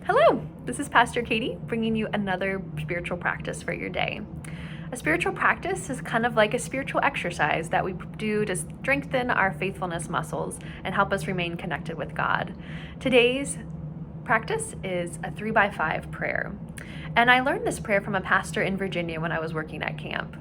Hello, this is Pastor Katie bringing you another spiritual practice for your day. A spiritual practice is kind of like a spiritual exercise that we do to strengthen our faithfulness muscles and help us remain connected with God. Today's practice is a 3x5 prayer. And I learned this prayer from a pastor in Virginia when I was working at camp.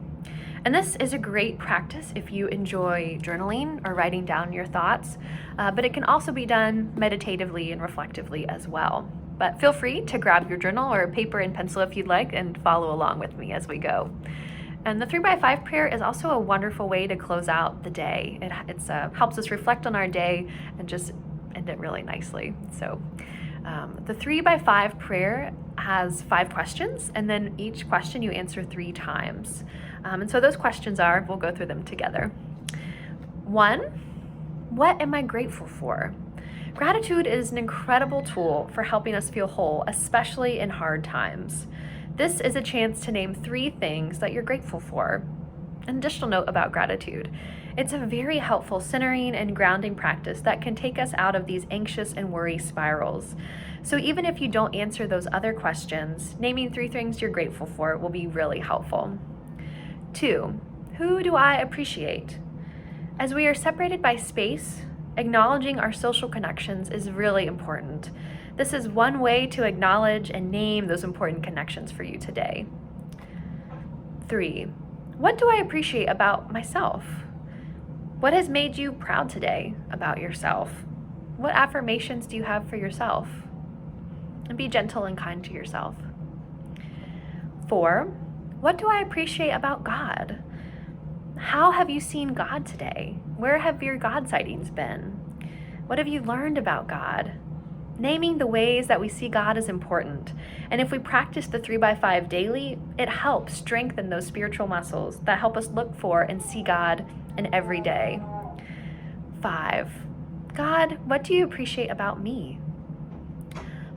And this is a great practice if you enjoy journaling or writing down your thoughts, but it can also be done meditatively and reflectively as well. But feel free to grab your journal or paper and pencil if you'd like and follow along with me as we go. And the 3x5 prayer is also a wonderful way to close out the day. It helps us reflect on our day and just end it really nicely. So the 3x5 prayer has 5 questions, and then each question you answer 3 times. And so those questions are, we'll go through them together. 1, what am I grateful for? Gratitude is an incredible tool for helping us feel whole, especially in hard times. This is a chance to name 3 things that you're grateful for. An additional note about gratitude. It's a very helpful centering and grounding practice that can take us out of these anxious and worry spirals. So even if you don't answer those other questions, naming 3 things you're grateful for will be really helpful. 2, who do I appreciate? As we are separated by space, acknowledging our social connections is really important. This is one way to acknowledge and name those important connections for you today. 3, what do I appreciate about myself? What has made you proud today about yourself? What affirmations do you have for yourself? And be gentle and kind to yourself. 4, what do I appreciate about God? How have you seen God today? Where have your God sightings been? What have you learned about God? Naming the ways that we see God is important. And if we practice the 3x5 daily, it helps strengthen those spiritual muscles that help us look for and see God in every day. 5, God, what do you appreciate about me?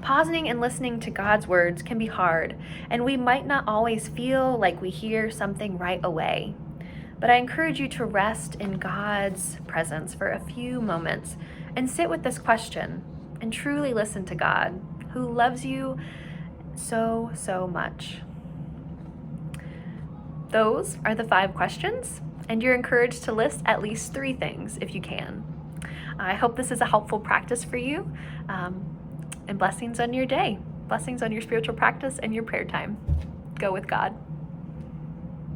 Pausing and listening to God's words can be hard, and we might not always feel like we hear something right away. But I encourage you to rest in God's presence for a few moments and sit with this question and truly listen to God, who loves you so, so much. Those are the 5 questions, and you're encouraged to list at least 3 things if you can. I hope this is a helpful practice for you, and blessings on your day, blessings on your spiritual practice and your prayer time. Go with God.